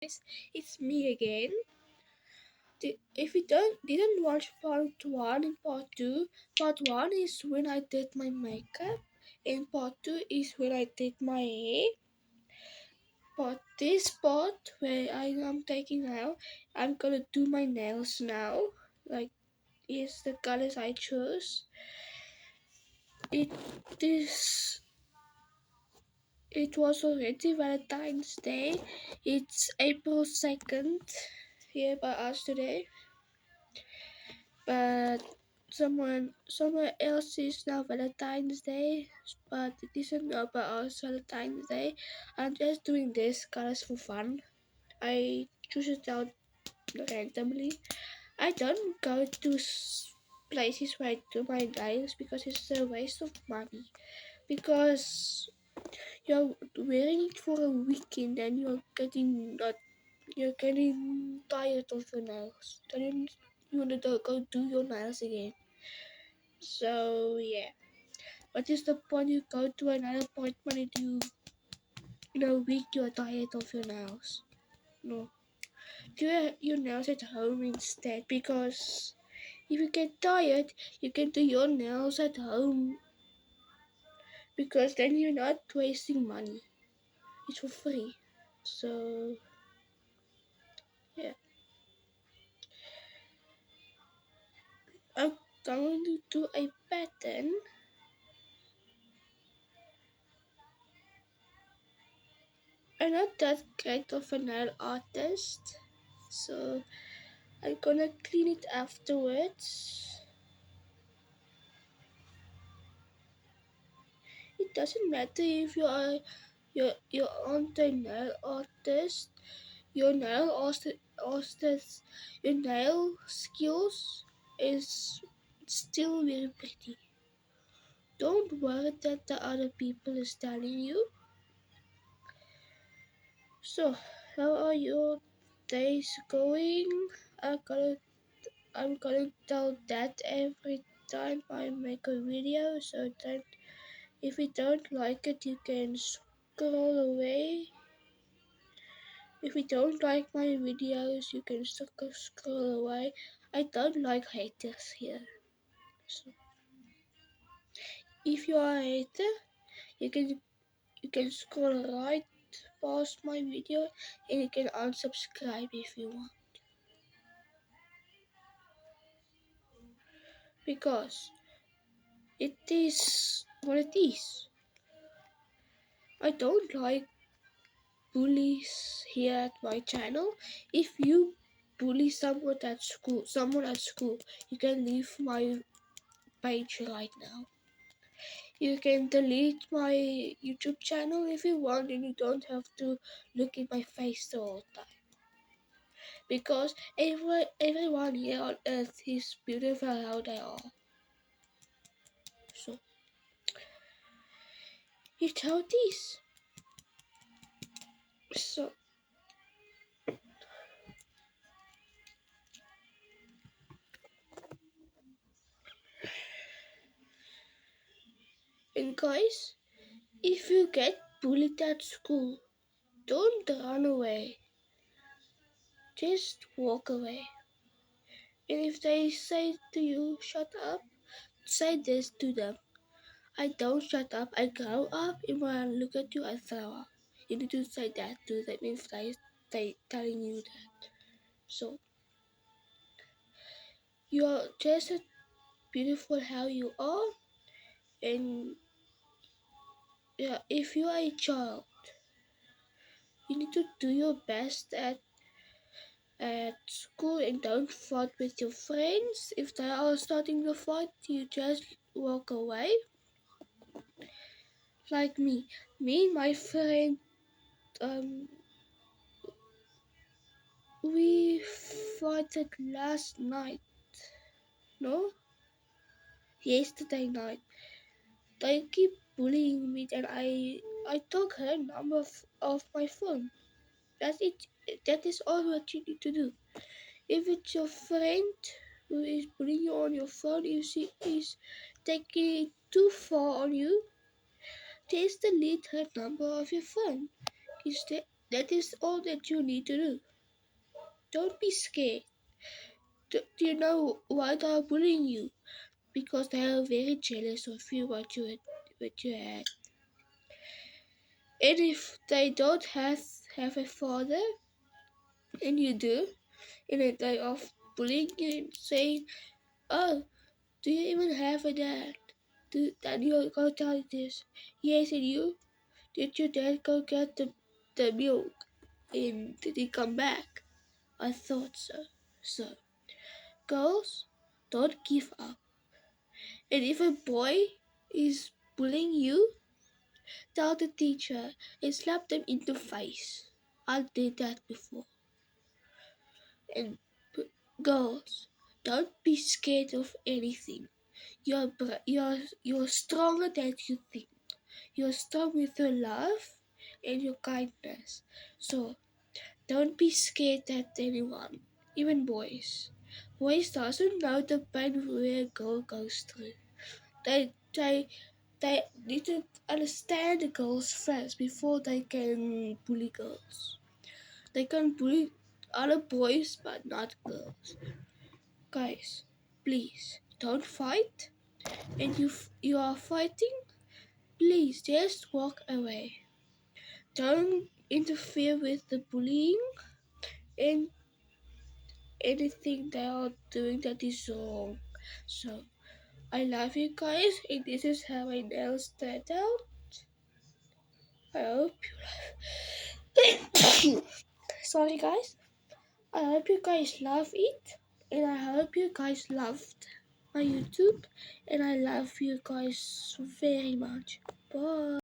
It's me again. If you didn't watch part one and part one is when I did my makeup, and part two is when I did my hair. But this part where I am taking now, I'm gonna do my nails now. Like, is the colors I chose. It this it was already Valentine's Day. It's April 2nd here by us today. But somewhere else is now Valentine's Day, but it isn't about us Valentine's Day. I'm just doing this colors for fun. I choose it out randomly. I don't go to places where I do my nails because it's a waste of money. Because you're wearing it for a weekend and you're getting tired of your nails. Then you wanna go do your nails again. So yeah. What is the point you go to another appointment and you in a week you're tired of your nails? No. Do your nails at home instead, because if you get tired you can do your nails at home, because then you're not wasting money. It's for free. So yeah. I'm going to do a pattern. I'm not that great of a nail artist, so I'm gonna clean it afterwards. It doesn't matter if you aren't a nail artist. Your artist your nail skills is still very pretty. Don't worry that the other people is telling you. So, how are your days going? I'm gonna I'm gonna tell that every time I make a video, so that if you don't like it, you can scroll away. If you don't like my videos, you can scroll away. I don't like haters here. So if you are a hater, you can scroll right past my video and you can unsubscribe if you want. Because it is what it is. I don't like bullies here at my channel. If you bully someone at school, you can leave my page right now. You can delete my YouTube channel if you want, and you don't have to look in my face the whole time. Because everyone here on earth is beautiful how they are. So it's how it is. So and guys, if you get bullied at school, don't run away. Just walk away. And if they say to you, shut up, say this to them. I don't shut up, I grow up, and when I look at you, I throw up. You need to say that to them if they telling you that. So, you're just as beautiful how you are, and yeah, if you are a child, you need to do your best at school and don't fight with your friends. If they are starting the fight, you just walk away. Like me and my friend, um, we fought last night. No, yesterday night. They keep bullying me, and I took her number of my phone. That's it. That is all what you need to do. If it's your friend who is bullying you on your phone, if she is taking it too far on you, just delete her number of your phone. Instead, That is all that you need to do. Don't be scared. Do you know why they are bullying you? Because they are very jealous of you, what you had. And if they don't have a father, and you do, in a day of bullying you and saying, "Oh, do you even have a dad?" Then you're gonna tell you this. Yes, and you? Did your dad go get the milk? And did he come back? I thought so. So, girls, don't give up. And if a boy is bullying you, tell the teacher and slap them in the face. I did that before. And girls, don't be scared of anything. You're stronger than you think. You're strong with your love and your kindness. So don't be scared at anyone, even boys. Boys doesn't know the pain where a girl goes through. They need to understand the girls first before they can bully girls. They can bully other boys but not girls. Guys, please don't fight. And you are fighting, please just walk away. Don't interfere with the bullying and anything they are doing that is wrong. So I love you guys, and this is how my nails turned out. I hope you sorry guys. I hope you guys love it, and I hope you guys loved my YouTube, and I love you guys very much. Bye.